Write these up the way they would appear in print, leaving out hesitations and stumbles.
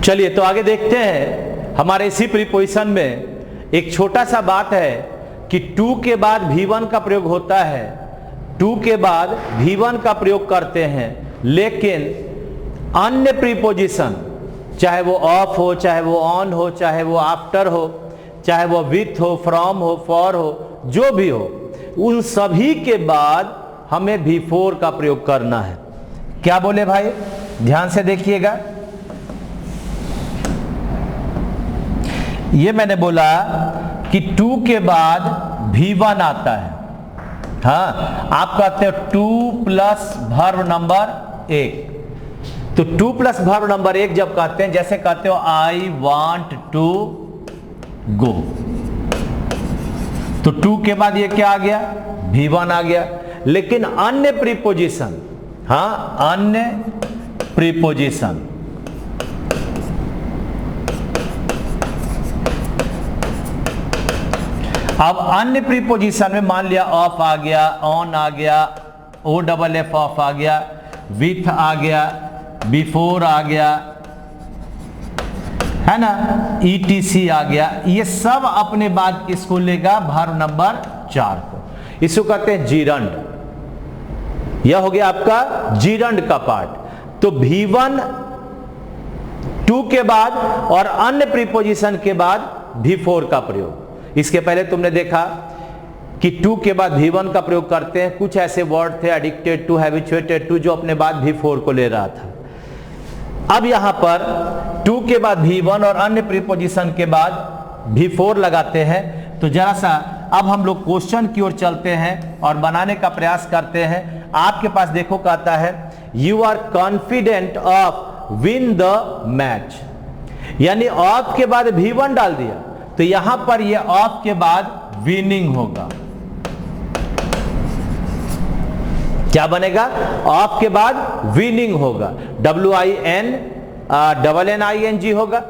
चलिए तो आगे देखते हैं। हमारे इसी प्रीपोजिशन में एक छोटा सा बात है कि टू के बाद V1 का प्रयोग होता है, टू के बाद V1 का प्रयोग करते हैं, लेकिन अन्य प्रीपोजिशन चाहे वो ऑफ हो, चाहे वो ऑन हो, चाहे वो आफ्टर हो, चाहे वो विथ हो, फ्रॉम हो, फॉर हो, जो भी हो, उन सभी के बाद हमें V4 का प्रयोग करना है। क्या बोले भाई, ध्यान से देखिएगा। ये मैंने बोला कि टू के बाद V1 आता है। हाँ, आप कहते हो टू प्लस वर्ब नंबर 1। तो टू प्लस वर्ब नंबर 1 जब कहते हैं, जैसे कहते हो आई वांट टू गो, तो टू के बाद ये क्या आ गया, V1 आ गया। लेकिन अन्य प्रीपोजिशन, हाँ अन्य प्रीपोजिशन, अब अन्य प्रीपोजिशन में मान लिया ऑफ आ गया, ऑन आ गया, OFF ऑफ आ गया, विथ आ गया, बिफोर आ गया, है ना, ETC आ गया, ये सब अपने बाद किसको लेगा, वर्ब नंबर 4 को। इसको कहते हैं जीरंड। यह हो गया आपका जीरंड का पार्ट। तो V1 टू के बाद और अन्य प्रीपोजिशन के बाद V4 का प्रयोग। इसके पहले तुमने देखा कि टू के बाद V1 का प्रयोग करते हैं। कुछ ऐसे वर्ड थे, एडिक्टेड टू, हैबिचुएटेड टू, जो अपने बाद V4 को ले रहा था। अब यहां पर टू के बाद V1 और अन्य प्रीपोजिशन के बाद V4 लगाते हैं। तो जरा सा अब हम लोग क्वेश्चन की ओर चलते हैं और बनाने का प्रयास करते हैं। आपके पास देखो कहता है you are confident of win the match, यानी ऑफ के बाद V1 डाल दिया, तो यहां पर ये ऑफ के बाद विनिंग होगा। क्या बनेगा, ऑफ के बाद विनिंग होगा, WINNING होगा।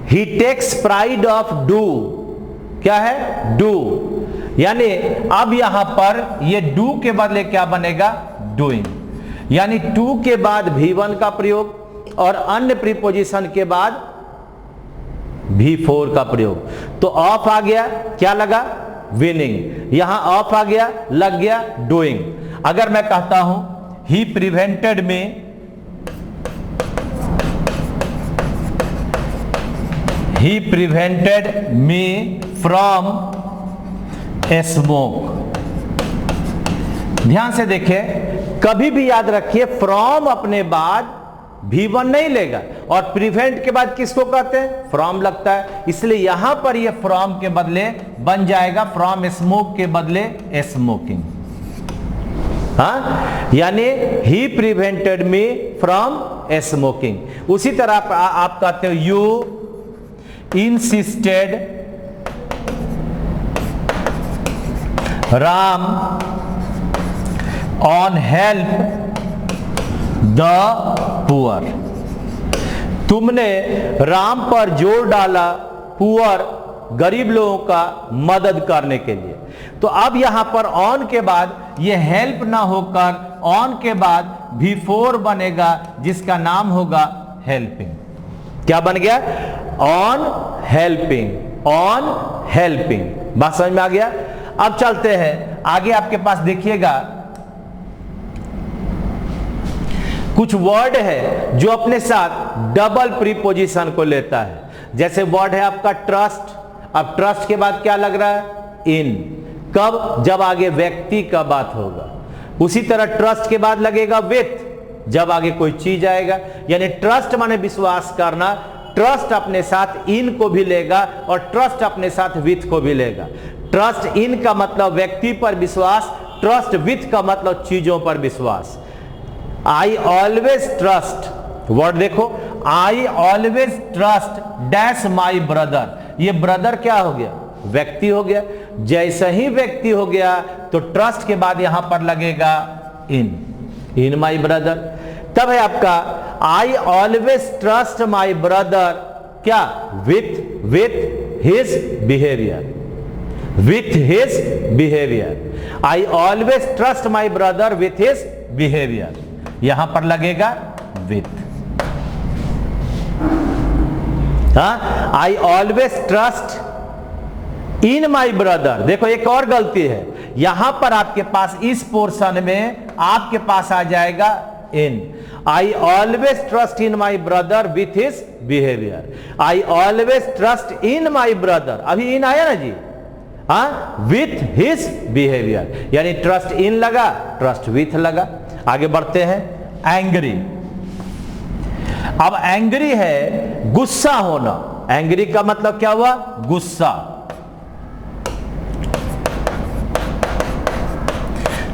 ही टेक्स प्राइड ऑफ डू, क्या है, डू, यानी अब यहां पर ये डू के बदले क्या बनेगा, डूइंग। यानी टू के बाद V1 का प्रयोग और अन्य प्रीपोजिशन के बाद V4 का प्रयोग। तो ऑफ आ गया, क्या लगा, विनिंग, यहां ऑफ आ गया, लग गया डूइंग। अगर मैं कहता हूं he prevented me, he prevented me from smoke. ध्यान से देखें, कभी भी याद रखिए फ्रॉम अपने बाद V1 नहीं लेगा, और प्रिवेंट के बाद किसको कहते हैं, फ्रॉम लगता है। इसलिए यहां पर ये फ्रॉम के बदले बन जाएगा फ्रॉम स्मोक के बदले स्मोकिंग। हाँ, यानी ही प्रिवेंटेड मी फ्रॉम स्मोकिंग। उसी तरह आप कहते हो you insisted Ram on help the poor, तुमने राम पर जोर डाला पुअर, गरीब लोगों का मदद करने के लिए। तो अब यहां पर ऑन के बाद ये हेल्प ना होकर ऑन के बाद V4 बनेगा, जिसका नाम होगा हेल्पिंग। क्या बन गया, ऑन हेल्पिंग, ऑन हेल्पिंग। बात समझ में आ गया। अब चलते हैं आगे। आपके पास देखिएगा कुछ वर्ड है जो अपने साथ डबल प्रीपोजिशन को लेता है। जैसे वर्ड है आपका ट्रस्ट। अब ट्रस्ट के बाद क्या लग रहा है, इन, कब, जब आगे व्यक्ति का बात होगा। उसी तरह ट्रस्ट के बाद लगेगा विथ, जब आगे कोई चीज आएगा। यानी ट्रस्ट माने विश्वास करना, ट्रस्ट अपने साथ इन को भी लेगा और ट्रस्ट अपने साथ विथ को भी लेगा। ट्रस्ट इन का मतलब व्यक्ति पर विश्वास, ट्रस्ट विथ का मतलब चीजों पर विश्वास। आई ऑलवेज ट्रस्ट, वर्ड देखो, आई always trust dash my brother. ये ब्रदर क्या हो गया, व्यक्ति हो गया। जैसे ही व्यक्ति हो गया तो ट्रस्ट के बाद यहां पर लगेगा इन माई ब्रदर। तब है आपका I always trust my brother, क्या, with his behaviour, with his behaviour. I always trust my brother with his behaviour, यहां पर लगेगा विथ। हाँ, I always trust in my brother. देखो एक और गलती है, यहां पर आपके पास इस पोर्शन में आपके पास आ जाएगा in. I always trust in my brother with his behaviour. I always trust in my brother, अभी इन आया ना जी, हाँ, विथ हिज बिहेवियर, यानी ट्रस्ट इन लगा, ट्रस्ट विथ लगा। आगे बढ़ते हैं, एंग्री। अब एंग्री है गुस्सा होना। एंग्री का मतलब क्या हुआ? गुस्सा।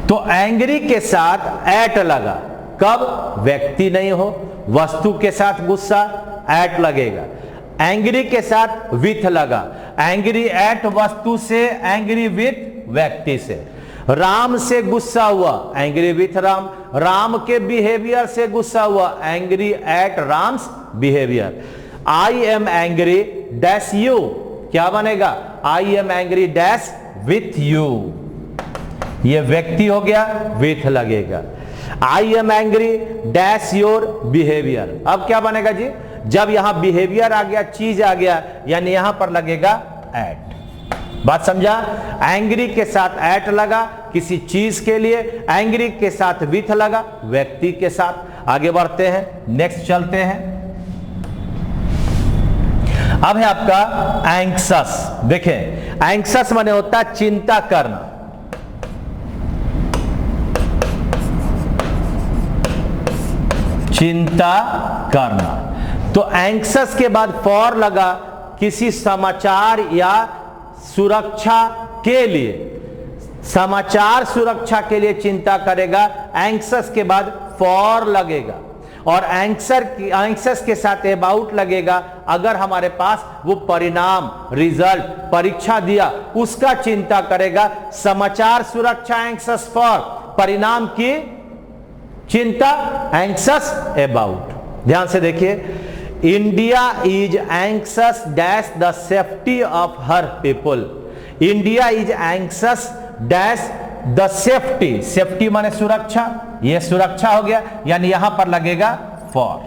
तो एंग्री के साथ एट लगा, कब? व्यक्ति नहीं हो, वस्तु के साथ गुस्सा, एट लगेगा। एंग्री के साथ विथ लगा, एंग्री एट वस्तु से, एंग्री विथ व्यक्ति से। राम से गुस्सा हुआ, एंग्री विथ राम। राम के बिहेवियर से गुस्सा हुआ, angry at Ram's behaviour. I am angry dash you, क्या बनेगा? I am angry dash with you, ये व्यक्ति हो गया, विथ लगेगा। I am angry dash your behaviour, अब क्या बनेगा जी? जब यहां बिहेवियर आ गया, चीज आ गया, यानी यहां पर लगेगा एट। बात समझा? एंग्री के साथ एट लगा किसी चीज के लिए, एंग्री के साथ विथ लगा व्यक्ति के साथ। आगे बढ़ते हैं, नेक्स्ट चलते हैं। अब है आपका एंक्सस। देखें, एंक्सस माने होता है चिंता करना। चिंता करना। तो एंक्सस के बाद फॉर लगा, किसी समाचार या सुरक्षा के लिए, समाचार सुरक्षा के लिए चिंता करेगा, एंक्सस के बाद फॉर लगेगा। और एंक्सस के साथ अबाउट लगेगा अगर हमारे पास वो परिणाम, रिजल्ट, परीक्षा दिया, उसका चिंता करेगा। समाचार सुरक्षा एंक्सस फॉर, परिणाम की चिंता एंक्सस अबाउट। ध्यान से देखिए, India is anxious dash the safety of her people. India is anxious dash the safety, safety माने सुरक्षा, ये सुरक्षा हो गया, यानी यहां पर लगेगा for.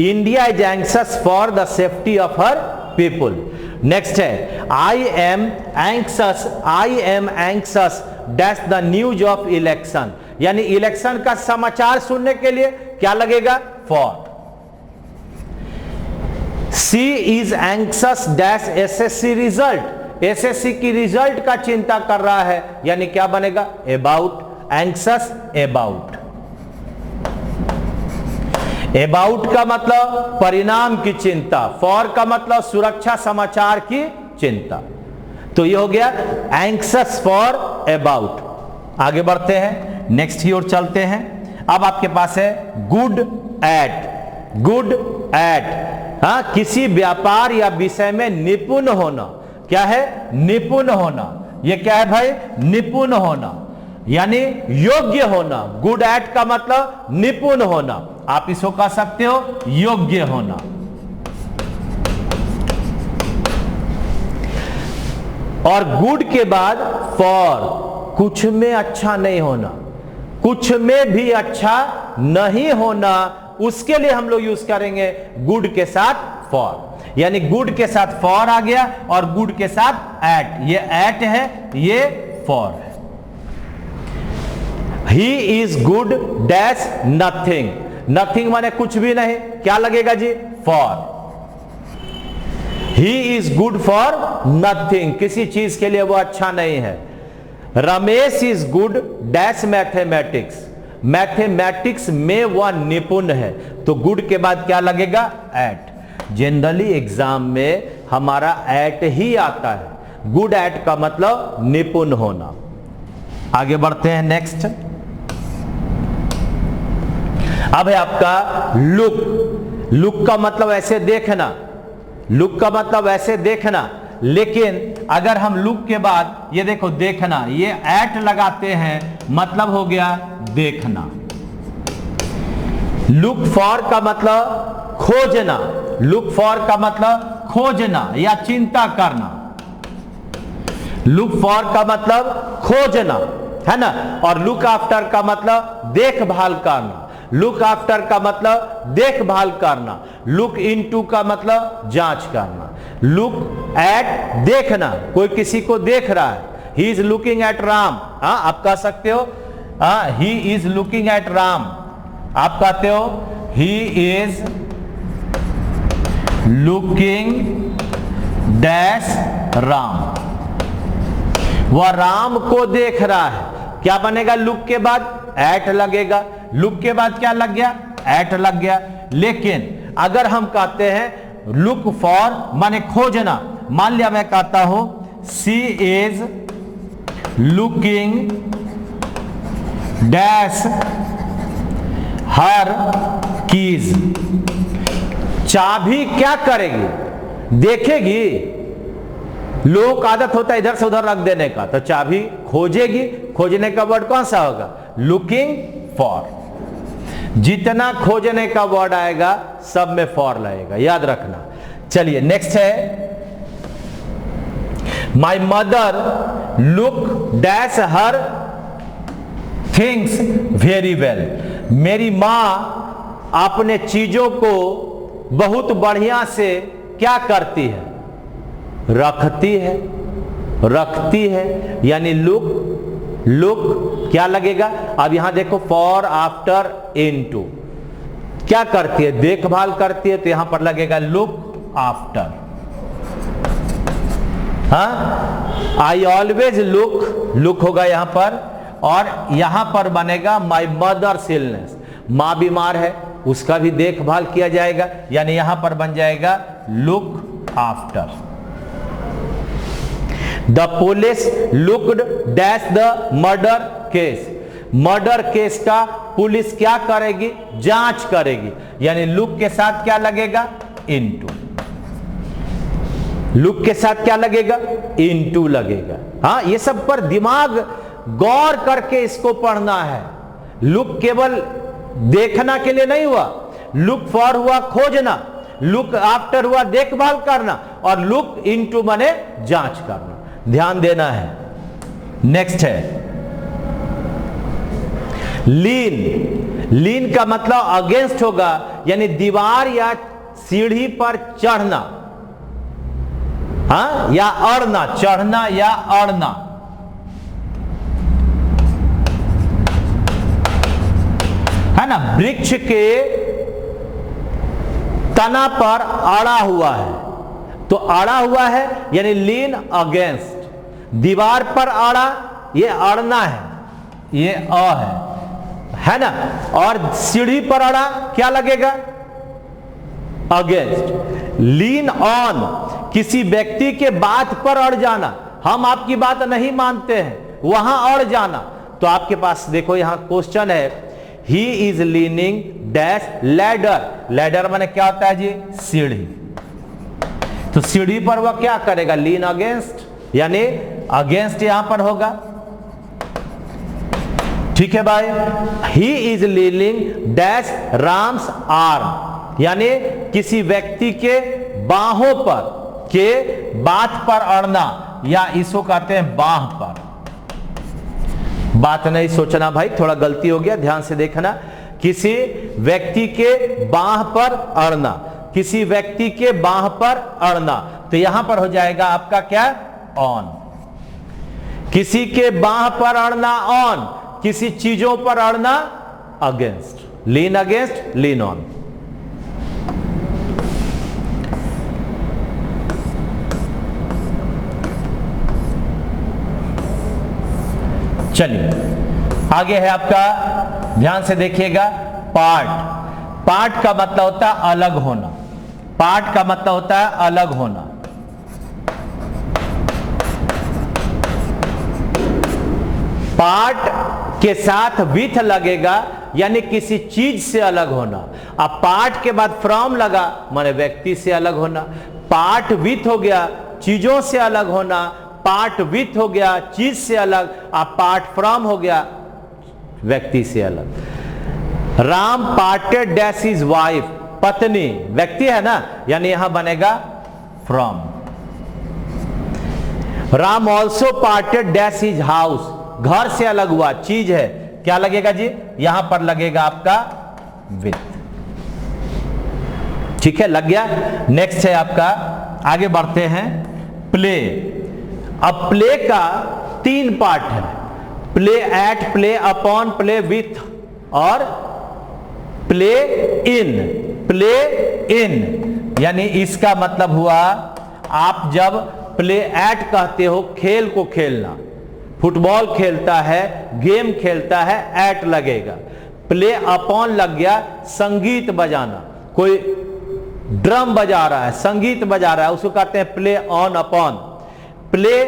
India is anxious for the safety of her people. Next है, I am anxious dash the news of election, यानी इलेक्शन का समाचार सुनने के लिए क्या लगेगा? For. She is anxious dash SSC result, SSC की रिजल्ट का चिंता कर रहा है, यानी क्या बनेगा? About, एंक्सस about. अबाउट का मतलब परिणाम की चिंता, फॉर का मतलब सुरक्षा समाचार की चिंता। तो ये हो गया एंक्सस फॉर अबाउट। आगे बढ़ते हैं, नेक्स्ट की ओर चलते हैं। अब आपके पास है गुड एट। गुड एट, हाँ, किसी व्यापार या विषय में निपुण होना। क्या है? निपुण होना। ये क्या है भाई? निपुण होना, यानी योग्य होना। गुड एट का मतलब निपुण होना, आप इसको कह सकते हो योग्य होना। और गुड के बाद फॉर, कुछ में अच्छा नहीं होना, कुछ में भी अच्छा नहीं होना, उसके लिए हम लोग यूज करेंगे गुड के साथ फॉर। यानी गुड के साथ फॉर आ गया और गुड के साथ एट, ये एट है, ये फॉर है। He is good dash nothing, nothing माने कुछ भी नहीं, क्या लगेगा जी? For. He is good for nothing, किसी चीज के लिए वो अच्छा नहीं है। Ramesh is good dash mathematics, mathematics में वह निपुण है, तो गुड के बाद क्या लगेगा? एट। जनरली एग्जाम में हमारा एट ही आता है, गुड एट का मतलब निपुण होना। आगे बढ़ते हैं, नेक्स्ट। अब है आपका लुक। लुक का मतलब ऐसे देखना, लुक का मतलब ऐसे देखना, लेकिन अगर हम लुक के बाद ये देखो देखना, ये एट लगाते हैं, मतलब हो गया देखना। लुक फॉर का मतलब खोजना, लुक फॉर का मतलब खोजना या चिंता करना। लुक फॉर का मतलब खोजना है ना, और लुक आफ्टर का मतलब देखभाल करना। लुक आफ्टर का मतलब देखभाल करना, लुक इनटू का मतलब जांच करना, लुक एट देखना, कोई किसी को देख रहा है, he is looking at Ram, आप कह सकते हो he is looking at Ram, आप कहते हो he is looking dash Ram, वह राम को देख रहा है। क्या बनेगा लुक के बाद? एट लगेगा। लुक के बाद क्या लग गया? एट लग गया। लेकिन अगर हम कहते हैं लुक फॉर माने खोजना, मान लिया मैं कहता हूं she is looking dash her keys, चाबी क्या करेगी? देखेगी। लोगों का आदत होता है इधर से उधर रख देने का, तो चाबी खोजेगी। खोजने का वर्ड कौन सा होगा? Looking for. जितना खोजने का वर्ड आएगा सब में फॉर लगेगा, याद रखना। चलिए नेक्स्ट है, my mother look dash her things very well, मेरी मां अपने चीजों को बहुत बढ़िया से क्या करती है? रखती है, रखती है। यानी लुक, लुक क्या लगेगा? अब यहां देखो फॉर आफ्टर इनटू, क्या करती है? देखभाल करती है, तो यहां पर लगेगा look after. I always look, look होगा यहां पर, और यहां पर बनेगा माई मदर्स इलनेस, मां बीमार है उसका भी देखभाल किया जाएगा, यानी यहां पर बन जाएगा look after. The police looked dash the murder case, murder case का पुलिस क्या करेगी? जांच करेगी, यानी लुक के साथ क्या लगेगा? इनटू। लुक के साथ क्या लगेगा? इनटू लगेगा। ये सब पर दिमाग गौर करके इसको पढ़ना है। लुक केवल देखना के लिए नहीं हुआ, लुक फॉर हुआ खोजना, लुक आफ्टर हुआ देखभाल करना, और लुक इनटू माने जांच करना, ध्यान देना है। नेक्स्ट है लीन, लीन का मतलब अगेंस्ट होगा, यानी दीवार या सीढ़ी पर चढ़ना, या अड़ना, चढ़ना या अड़ना। है ना, वृक्ष के तना पर अड़ा हुआ है, तो अड़ा हुआ है यानी लीन अगेंस्ट। दीवार पर अड़ा, ये अड़ना है, ये है ना। और सीढ़ी पर अड़ा क्या लगेगा? अगेंस्ट। लीन ऑन, किसी व्यक्ति के बात पर अड़ जाना, हम आपकी बात नहीं मानते हैं, वहां अड़ जाना। तो आपके पास देखो यहां क्वेश्चन है, he is leaning dash ladder, ladder माने क्या होता है जी? सीढ़ी। तो सीढ़ी पर वह क्या करेगा? लीन अगेंस्ट, यानी अगेंस्ट यहां पर होगा। ठीक है भाई। He is leaning dash Ram's arm, यानी किसी व्यक्ति के बाहों पर, के बात पर अड़ना, या इसको कहते हैं बाह पर। बात नहीं सोचना भाई, थोड़ा गलती हो गया, ध्यान से देखना। किसी व्यक्ति के बाह पर अड़ना, किसी व्यक्ति के बाह पर अड़ना, तो यहां पर हो जाएगा आपका क्या? ऑन। किसी के बाह पर अड़ना ऑन, किसी चीजों पर अड़ना against. Lean against, lean on. चलिए आगे है आपका, ध्यान से देखिएगा, पार्ट। पार्ट का मतलब होता है अलग होना, पार्ट का मतलब होता है अलग होना। पार्ट के साथ विथ लगेगा, यानी किसी चीज से अलग होना। अब पार्ट के बाद फ्रॉम लगा, माने व्यक्ति से अलग होना। पार्ट विथ हो गया, चीजों से अलग होना। पार्ट विथ हो गया, चीज से अलग। अब पार्ट फ्रॉम हो गया, व्यक्ति से अलग। Ram parted dash his wife, पत्नी व्यक्ति है ना, यानी यहां बनेगा from. Ram also parted dash his house, घर से अलग हुआ, चीज है, क्या लगेगा जी? यहां पर लगेगा आपका विथ। ठीक है, लग गया। नेक्स्ट है आपका, आगे बढ़ते हैं, प्ले। अब प्ले का 3 पार्ट है, play at, play upon, play with और प्ले इन। प्ले इन यानी इसका मतलब हुआ, आप जब प्ले एट कहते हो खेल को खेलना, फुटबॉल खेलता है, गेम खेलता है, एट लगेगा। प्ले अपॉन लग गया संगीत बजाना, कोई ड्रम बजा रहा है, संगीत बजा रहा है, उसको कहते हैं play on upon. Play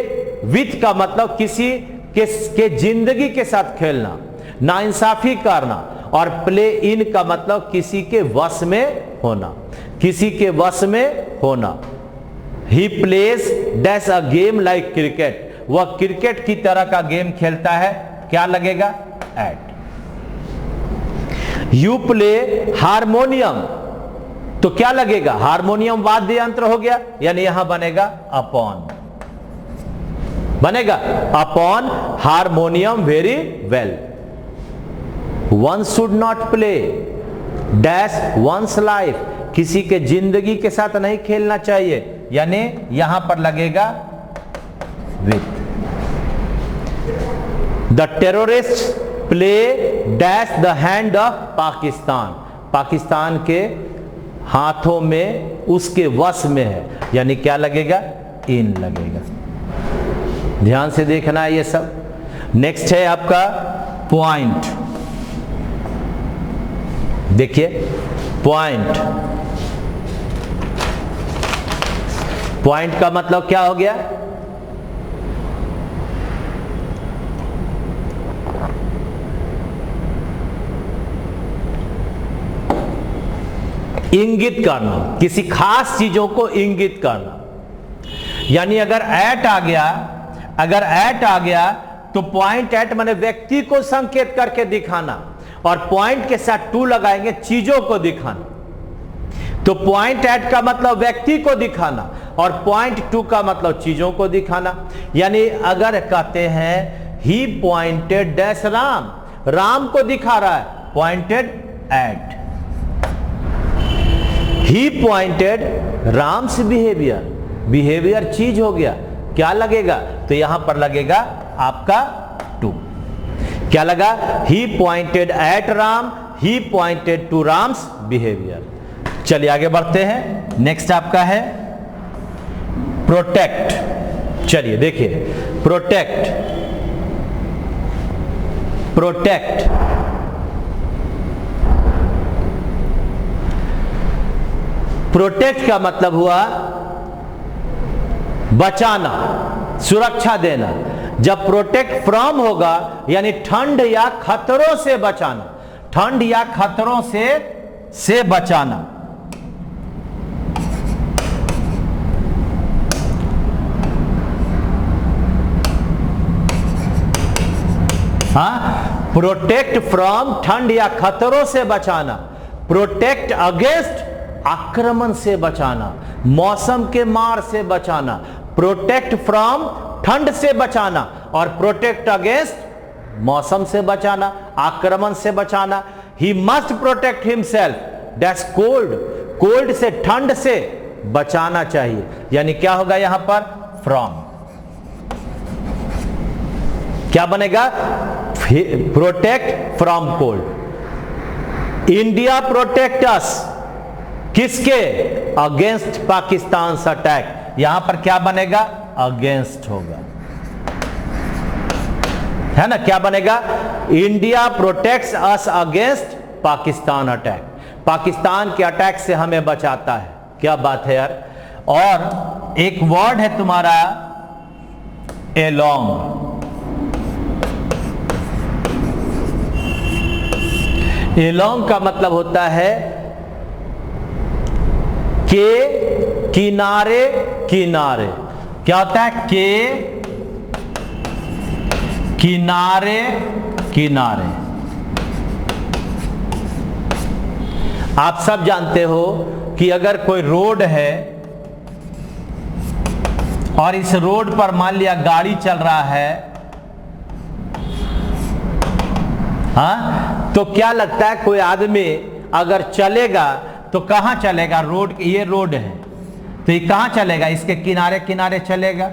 with का मतलब किसी के जिंदगी के साथ खेलना, नाइंसाफी करना। और प्ले इन का मतलब किसी के वश में होना, किसी के वश में होना। He plays dash a game like cricket, वह क्रिकेट की तरह का गेम खेलता है, क्या लगेगा? एट। यू प्ले हारमोनियम, तो क्या लगेगा? हारमोनियम वाद्य यंत्र हो गया, यानी यहां बनेगा अपॉन, बनेगा upon harmonium very well. One should not play dash one's life, किसी के जिंदगी के साथ नहीं खेलना चाहिए, यानी यहां पर लगेगा with. The terrorist play dash the hand of Pakistan, Pakistan के हाथों में, उसके वश में है, यानी क्या लगेगा? इन लगेगा। ध्यान से देखना है ये सब। नेक्स्ट है आपका पॉइंट। देखिए पॉइंट, पॉइंट का मतलब क्या हो गया? इंगित करना, किसी खास चीजों को इंगित करना। यानी अगर एट आ गया, अगर एट आ गया तो पॉइंट एट माने व्यक्ति को संकेत करके दिखाना, और पॉइंट के साथ टू लगाएंगे चीजों को दिखाना। तो पॉइंट एट का मतलब व्यक्ति को दिखाना, और पॉइंट टू का मतलब चीजों को दिखाना। यानी अगर कहते हैं ही पॉइंटेड डैश राम, राम को दिखा रहा है, पॉइंटेड एट। ही पॉइंटेड राम्स बिहेवियर, बिहेवियर चीज हो गया, क्या लगेगा? तो यहां पर लगेगा आपका टू। क्या लगा? He pointed at Ram, he pointed to Ram's behaviour. चलिए आगे बढ़ते हैं। नेक्स्ट आपका है प्रोटेक्ट। चलिए देखिए, प्रोटेक्ट, प्रोटेक्ट प्रोटेक्ट का मतलब हुआ बचाना, सुरक्षा देना। जब प्रोटेक्ट फ्रॉम होगा यानी ठंड या खतरों से बचाना, ठंड या खतरों से बचाना। हाँ, प्रोटेक्ट फ्रॉम ठंड या खतरों से बचाना, प्रोटेक्ट अगेंस्ट आक्रमण से बचाना, मौसम के मार से बचाना। प्रोटेक्ट फ्रॉम ठंड से बचाना और प्रोटेक्ट अगेंस्ट मौसम से बचाना, आक्रमण से बचाना। He must protect himself that's cold, cold से, ठंड से बचाना चाहिए। यानी क्या होगा यहां पर? फ्रॉम। क्या बनेगा? Protect from cold. India protect us, किसके? Against Pakistan attack. यहां पर क्या बनेगा? अगेंस्ट होगा, है ना? क्या बनेगा? India protects us against Pakistan attack, Pakistan के अटैक से हमें बचाता है। क्या बात है यार। और एक वर्ड है तुम्हारा एलोंग। एलोंग का मतलब होता है के किनारे किनारे। क्या होता है? के किनारे किनारे। आप सब जानते हो कि अगर कोई रोड है और इस रोड पर मान लिया गाड़ी चल रहा है, हाँ, तो क्या लगता है कोई आदमी अगर चलेगा तो कहां चलेगा? रोड, ये रोड है तो ये कहां चलेगा? इसके किनारे किनारे चलेगा,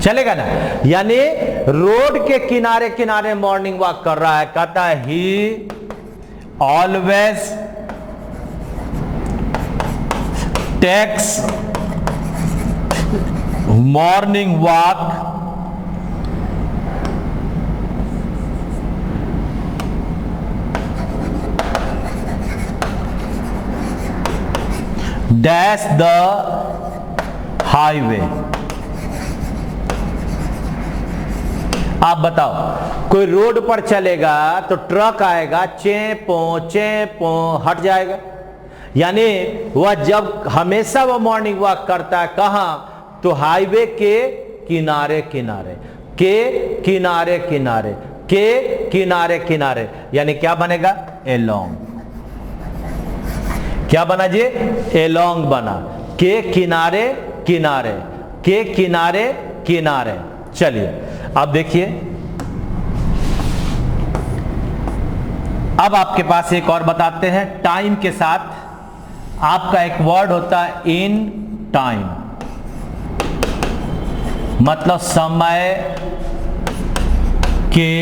चलेगा ना। यानी रोड के किनारे किनारे मॉर्निंग वॉक कर रहा है, कहता है he always takes morning walk dash the highway. आप बताओ, कोई रोड पर चलेगा तो ट्रक आएगा, चेपो हट जाएगा। यानी वह जब हमेशा वह मॉर्निंग वॉक करता है कहां? तो हाईवे के किनारे किनारे, के किनारे किनारे, के किनारे किनारे। यानी क्या बनेगा? एलोंग। क्या बना जी? एलोंग बना, के किनारे किनारे, के किनारे किनारे। चलिए अब देखिए, अब आपके पास एक और बताते हैं। टाइम के साथ आपका एक वर्ड होता है इन टाइम, मतलब समय के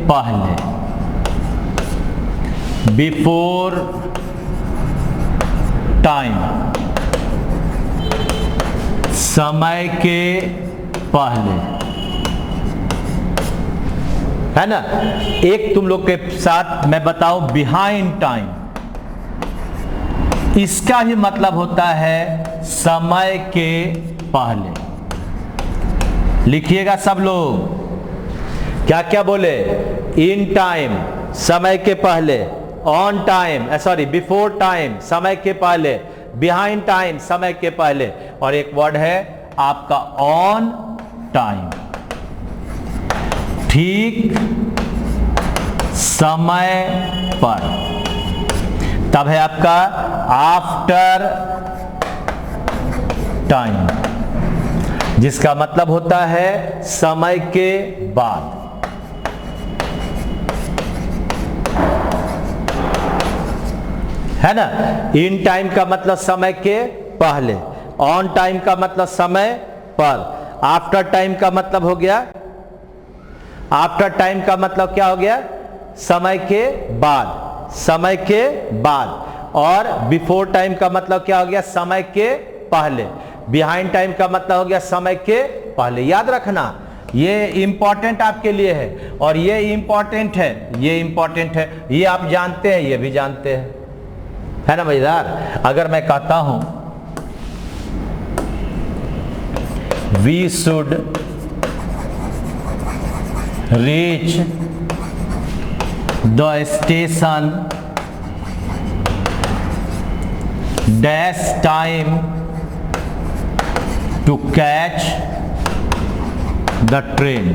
पहले, बिफोर टाइम, समय के पहले, है ना। एक तुम लोग के साथ मैं बताऊं, बिहाइंड टाइम, इसका ही मतलब होता है समय के पहले। लिखिएगा सब लोग, क्या क्या बोले? इन टाइम, समय के पहले, on time, sorry before time, समय के पहले, बिहाइंड टाइम, समय के पहले, और एक वर्ड है आपका ऑन टाइम, ठीक समय पर। तब है आपका आफ्टर टाइम, जिसका मतलब होता है समय के बाद। है ना। इन टाइम का मतलब समय के पहले, ऑन टाइम का मतलब समय पर, आफ्टर टाइम का मतलब हो गया, आफ्टर टाइम का मतलब क्या हो गया? समय के बाद, समय के बाद। और बिफोर टाइम का मतलब क्या हो गया? समय के पहले। बिहाइंड टाइम का मतलब हो गया समय के पहले। याद रखना, ये इंपॉर्टेंट आपके लिए है, और ये इंपॉर्टेंट है, ये इंपॉर्टेंट है, ये आप जानते हैं, ये भी जानते हैं, है ना मजेदार। अगर मैं कहता हूं we should reach the station dash time to catch the train.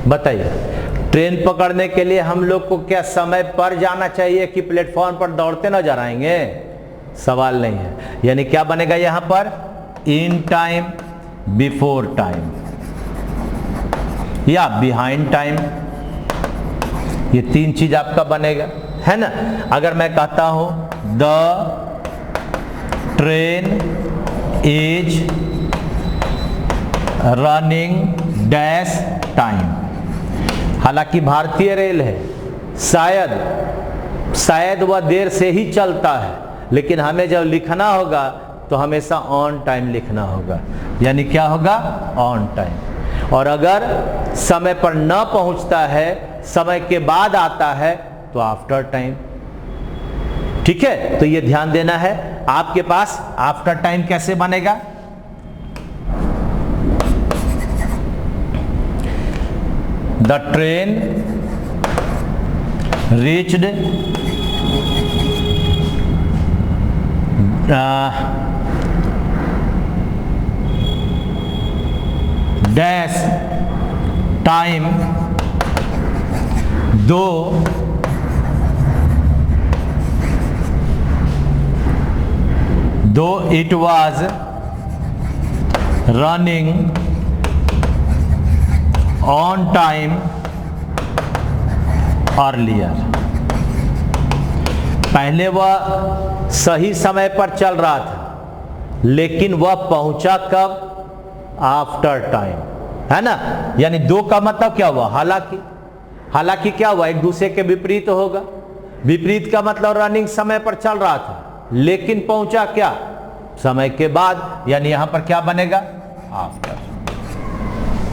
बताइए, ट्रेन पकड़ने के लिए हम लोग को क्या समय पर जाना चाहिए कि प्लेटफॉर्म पर दौड़ते न जा रहेंगे? सवाल नहीं है। यानी क्या बनेगा यहां पर? इन टाइम, बिफोर टाइम या बिहाइंड टाइम, ये तीन चीज आपका बनेगा, है ना। अगर मैं कहता हूं the train is running dash time, हालांकि भारतीय रेल है, शायद वह देर से ही चलता है, लेकिन हमें जब लिखना होगा तो हमेशा ऑन टाइम लिखना होगा। यानी क्या होगा? On time. और अगर समय पर न पहुंचता है, समय के बाद आता है, तो आफ्टर टाइम। ठीक है, तो ये ध्यान देना है। आपके पास आफ्टर टाइम कैसे बनेगा? The train reached dash time though it was running on time earlier. पहले वह सही समय पर चल रहा था, लेकिन वह पहुंचा कब? आफ्टर टाइम, है ना। यानी दो का मतलब क्या हुआ? हालांकि। हालांकि क्या हुआ? एक दूसरे के विपरीत होगा। विपरीत का मतलब रनिंग समय पर चल रहा था, लेकिन पहुंचा क्या? समय के बाद। यानी यहां पर क्या बनेगा? आफ्टर।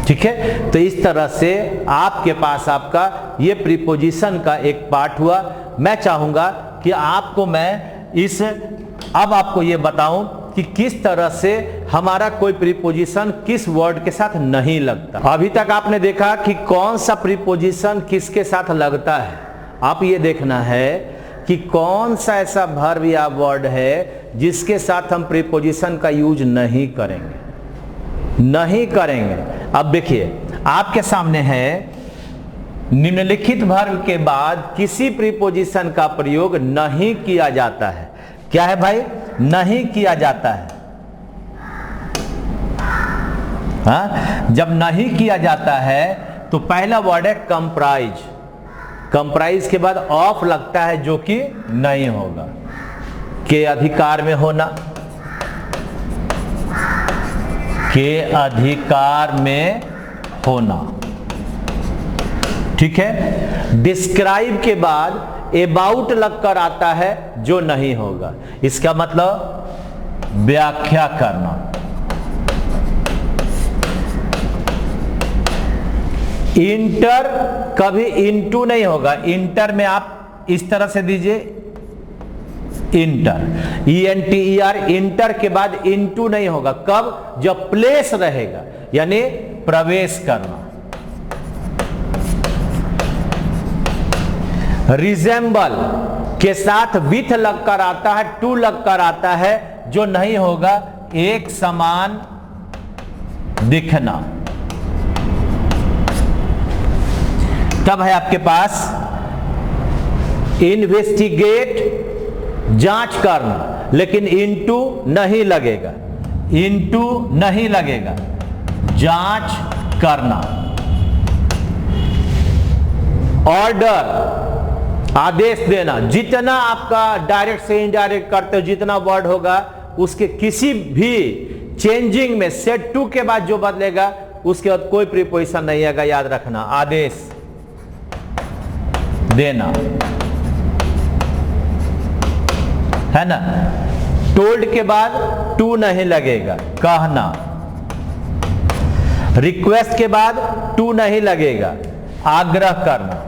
ठीक है, तो इस तरह से आपके पास आपका ये प्रीपोजिशन का एक पार्ट हुआ। मैं चाहूंगा कि आपको मैं अब आपको ये बताऊं कि किस तरह से हमारा कोई प्रीपोजिशन किस वर्ड के साथ नहीं लगता। अभी तक आपने देखा कि कौन सा प्रीपोजिशन किसके साथ लगता है। आप ये देखना है कि कौन सा ऐसा वर्ब या वर्ड है जिसके साथ हम प्रीपोजिशन का यूज नहीं करेंगे, नहीं करेंगे। अब देखिए आपके सामने है, निम्नलिखित वर्ब के बाद किसी प्रीपोजिशन का प्रयोग नहीं किया जाता है। क्या है भाई? नहीं किया जाता है। हाँ? जब नहीं किया जाता है तो पहला वर्ड है कंप्राइज। कंप्राइज के बाद ऑफ लगता है, जो कि नहीं होगा। के अधिकार में होना, के अधिकार में होना। ठीक है। डिस्क्राइब के बाद अबाउट लगकर आता है, जो नहीं होगा। इसका मतलब व्याख्या करना। इंटर कभी इनटू नहीं होगा। इंटर में आप इस तरह से दीजिए, इंटर, ENTER, इंटर के बाद इनटू नहीं होगा। कब? जब प्लेस रहेगा, यानी प्रवेश करना। रिजेंबल के साथ विथ लगकर आता है, टू लगकर आता है, जो नहीं होगा। एक समान दिखना। तब है आपके पास इन्वेस्टिगेट, जांच करना, लेकिन इनटू नहीं लगेगा। इनटू नहीं लगेगा, जांच करना। ऑर्डर, आदेश देना। जितना आपका डायरेक्ट से इनडायरेक्ट करते हो, जितना वर्ड होगा उसके किसी भी चेंजिंग में सेट टू के बाद जो बदलेगा उसके बाद कोई प्रीपोजिशन नहीं आएगा, याद रखना। आदेश देना, है ना। टोल्ड के बाद टू नहीं लगेगा, कहना। रिक्वेस्ट के बाद टू नहीं लगेगा, आग्रह करना।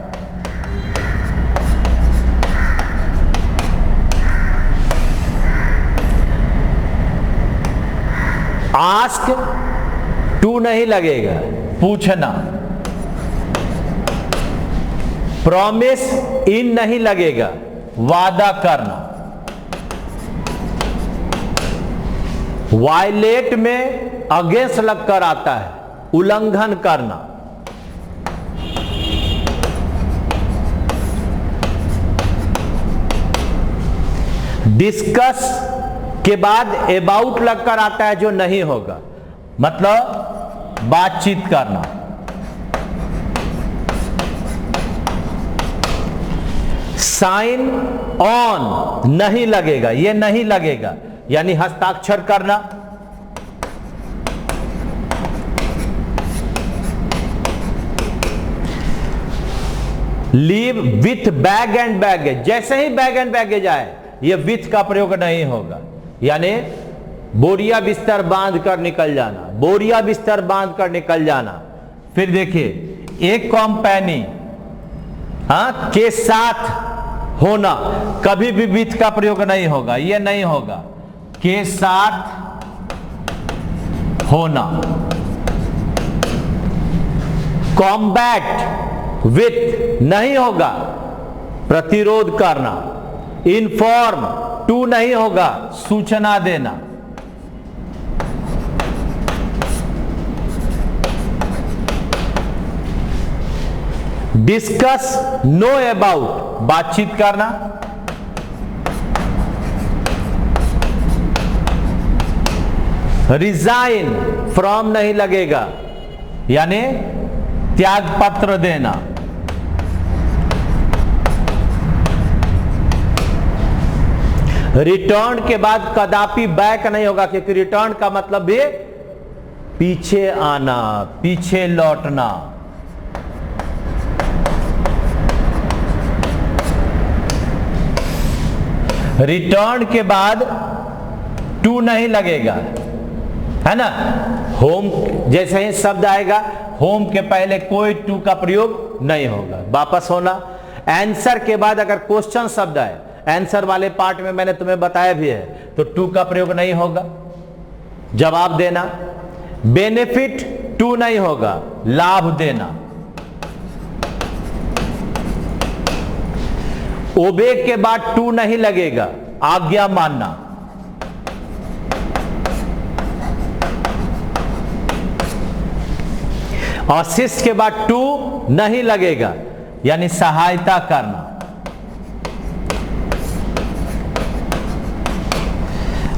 आस्क, टू नहीं लगेगा, पूछना। प्रॉमिस, इन नहीं लगेगा, वादा करना। वायलेट में अगेंस्ट लगकर आता है, उल्लंघन करना। डिस्कस के बाद अबाउट लगकर आता है, जो नहीं होगा, मतलब बातचीत करना। साइन ऑन नहीं लगेगा, ये नहीं लगेगा, यानी हस्ताक्षर करना। Leave with bag and baggage, जैसे ही बैग एंड बैगेज आए ये विथ का प्रयोग नहीं होगा, यानी बोरिया बिस्तर बांध कर निकल जाना, बोरिया बिस्तर बांध कर निकल जाना। फिर देखिए एक कंपनी के साथ होना, कभी भी विथ का प्रयोग नहीं होगा, यह नहीं होगा। के साथ होना। कॉम्बैट विथ नहीं होगा, प्रतिरोध करना। इन्फॉर्म, टू नहीं होगा, सूचना देना। डिस्कस, नो अबाउट, बातचीत करना। रिजाइन, फ्रॉम नहीं लगेगा, यानी त्याग पत्र देना। रिटर्न के बाद कदापि बैक नहीं होगा, क्योंकि रिटर्न का मतलब भी पीछे आना, पीछे लौटना। रिटर्न के बाद टू नहीं लगेगा, है ना। होम जैसे ही शब्द आएगा, होम के पहले कोई टू का प्रयोग नहीं होगा। वापस होना। आंसर के बाद अगर क्वेश्चन शब्द आए, आंसर वाले पार्ट में मैंने तुम्हें बताया भी है, तो टू का प्रयोग नहीं होगा, जवाब देना। बेनिफिट टू नहीं होगा, लाभ देना। ओबे के बाद टू नहीं लगेगा, आज्ञा मानना। असिस्ट के बाद टू नहीं लगेगा, यानी सहायता करना।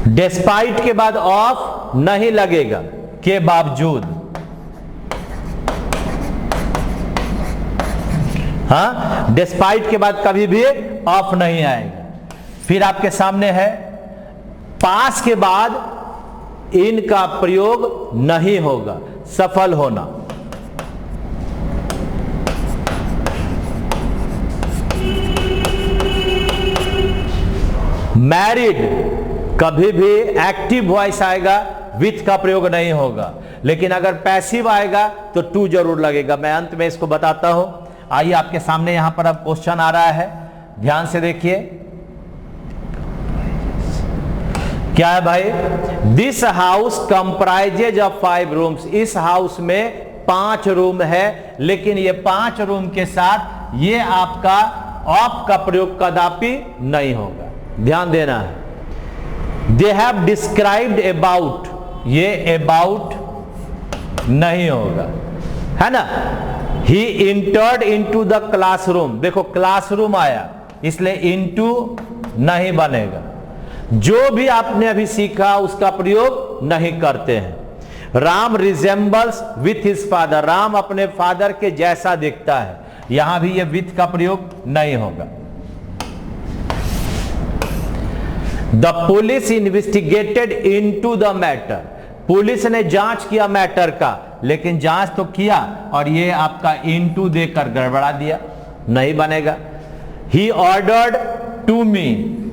डिस्पाइट के बाद ऑफ नहीं लगेगा, के बावजूद। हाँ, डिस्पाइट के बाद कभी भी ऑफ नहीं आएगा। फिर आपके सामने है पास के बाद इन का प्रयोग नहीं होगा, सफल होना। मैरिड कभी भी एक्टिव वॉइस आएगा, विथ का प्रयोग नहीं होगा। लेकिन अगर पैसिव आएगा तो टू जरूर लगेगा। मैं अंत में इसको बताता हूं। आइए आपके सामने यहां पर अब क्वेश्चन आ रहा है, ध्यान से देखिए। क्या है भाई? This house comprises of 5 rooms. इस हाउस में 5 रूम है, लेकिन ये 5 रूम के साथ ये आपका ऑफ का प्रयोग कदापि नहीं होगा, ध्यान देना है। दे हैव डिस्क्राइब्ड अबाउट, ये अबाउट नहीं होगा, है ना। ही इंटर्ड इनटू द क्लासरूम, देखो क्लासरूम आया, इसलिए इनटू नहीं बनेगा। जो भी आपने अभी सीखा उसका प्रयोग नहीं करते हैं। Ram resembles with his father, Ram अपने फादर के जैसा दिखता है, यहां भी ये विथ का प्रयोग नहीं होगा। The police investigated into the matter, police ने जांच किया मैटर का, लेकिन जांच तो किया और ये आपका इनटू देकर गड़बड़ा दिया, नहीं बनेगा। ही ऑर्डर्ड टू मी,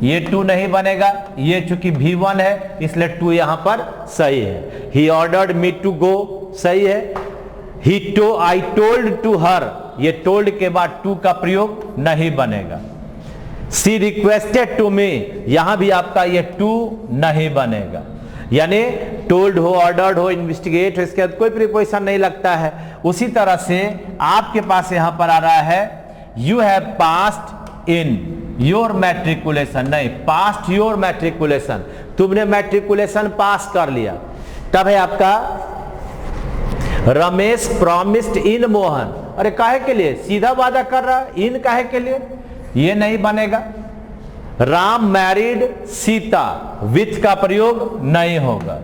ये टू नहीं बनेगा, ये चूंकि V1 है इसलिए टू यहां पर सही है। He ordered me to go सही है। आई टोल्ड टू हर, ये टोल्ड के बाद टू का प्रयोग नहीं बनेगा। सी रिक्वेस्टेड टू मी, यहां भी आपका ये टू नहीं बनेगा। यानी टोल्ड हो, ऑर्डर्ड हो, इन्वेस्टिगेट हो, इसके बाद कोई प्रीपोजिशन नहीं लगता है। उसी तरह से आपके पास यहां पर आ रहा है you have passed in your matriculation, नहीं, पास्ट योर मैट्रिकुलेशन, तुमने मैट्रिकुलेशन पास कर लिया। तब है आपका रमेश प्रॉमिस्ड इन मोहन, अरे काहे के लिए? सीधा वादा कर रहा, इन काहे के लिए? ये नहीं बनेगा। राम मैरिड सीता, विथ का प्रयोग नहीं होगा,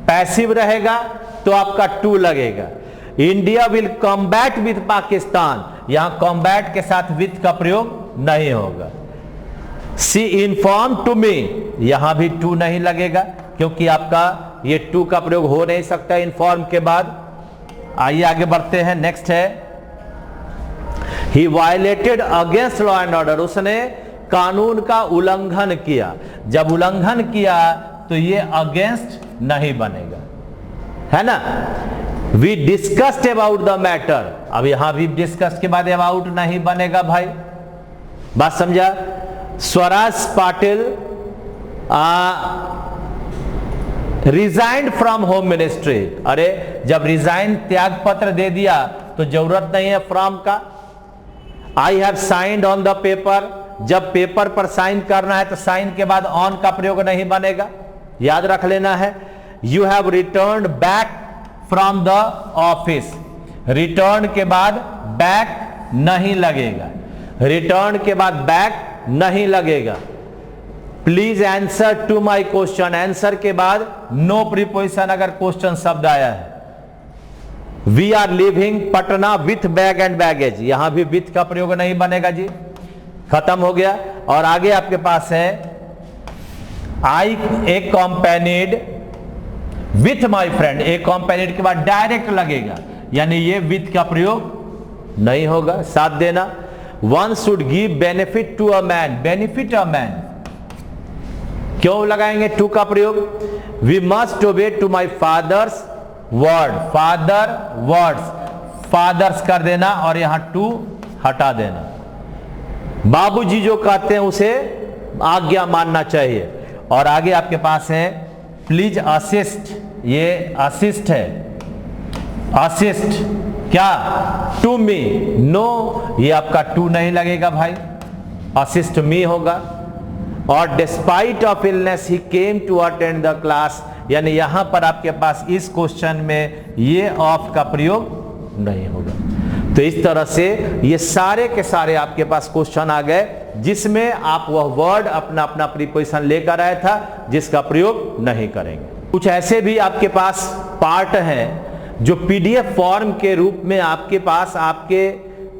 पैसिव रहेगा तो आपका टू लगेगा। India will combat with Pakistan, यहां कॉम्बैट के साथ विथ का प्रयोग नहीं होगा। सी इन्फॉर्म टू मी, यहां भी टू नहीं लगेगा, क्योंकि आपका ये टू का प्रयोग हो नहीं सकता इन्फॉर्म के बाद। आइए आगे बढ़ते हैं। नेक्स्ट है he violated against law and order, उसने कानून का उल्लंघन किया। जब उल्लंघन किया तो ये अगेंस्ट नहीं बनेगा, है ना। We discussed about the matter, अब यहां भी डिस्कस के बाद अबाउट नहीं बनेगा भाई, बात समझा। Swaraj Patil resigned from home ministry, अरे जब रिजाइन त्याग पत्र दे दिया तो जरूरत नहीं है फ्रॉम का। I have signed on the paper, जब पेपर पर साइन करना है तो साइन के बाद ऑन का प्रयोग नहीं बनेगा, याद रख लेना है। You have return back from the office, return के बाद बैक नहीं लगेगा, रिटर्न के बाद बैक नहीं लगेगा। Please answer to my question, answer के बाद नो प्रीपोजिशन अगर क्वेश्चन शब्द आया है। We are living Patna with bag and baggage, यहां भी विथ का प्रयोग नहीं बनेगा जी, खत्म हो गया। और आगे आपके पास है आई accompanied with my friend, accompanied के बाद डायरेक्ट लगेगा, यानी ये विथ का प्रयोग नहीं होगा। साथ देना, one should give benefit to a man, benefit a man, क्यों लगाएंगे टू का प्रयोग? We must obey to my father's word, father words, father's कर देना और यहां टू हटा देना। बाबूजी जो कहते हैं उसे आज्ञा मानना चाहिए। और आगे आपके पास है प्लीज असिस्ट, ये असिस्ट है, असिस्ट क्या? टू मी, नो ये आपका टू नहीं लगेगा भाई, असिस्ट मी होगा। और despite of illness he came to attend the class, यानी यहां पर आपके पास इस क्वेश्चन में ये ऑफ का प्रयोग नहीं होगा। तो इस तरह से ये सारे के सारे आपके पास क्वेश्चन आ गए जिसमें आप वह वर्ड अपना अपना प्रीपोजिशन लेकर आया था जिसका प्रयोग नहीं करेंगे। कुछ ऐसे भी आपके पास पार्ट हैं जो पीडीएफ फॉर्म के रूप में आपके पास आपके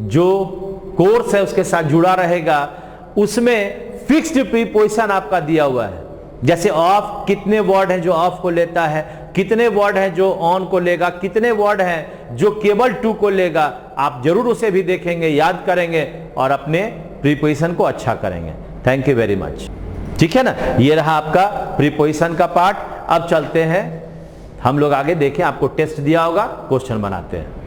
जो कोर्स है उसके साथ जुड़ा रहेगा, उसमें फिक्स्ड प्रीपोजिशन आपका दिया हुआ है। जैसे ऑफ, कितने वर्ड हैं जो ऑफ को लेता है, कितने वर्ड हैं जो ऑन को लेगा, कितने वर्ड हैं जो केवल टू को लेगा, आप जरूर उसे भी देखेंगे, याद करेंगे और अपने प्रीपोजिशन को अच्छा करेंगे। Thank you very much. ठीक है ना, ये रहा आपका प्रीपोजिशन का पार्ट। अब चलते हैं हम लोग आगे, देखें आपको टेस्ट दिया होगा, क्वेश्चन बनाते हैं।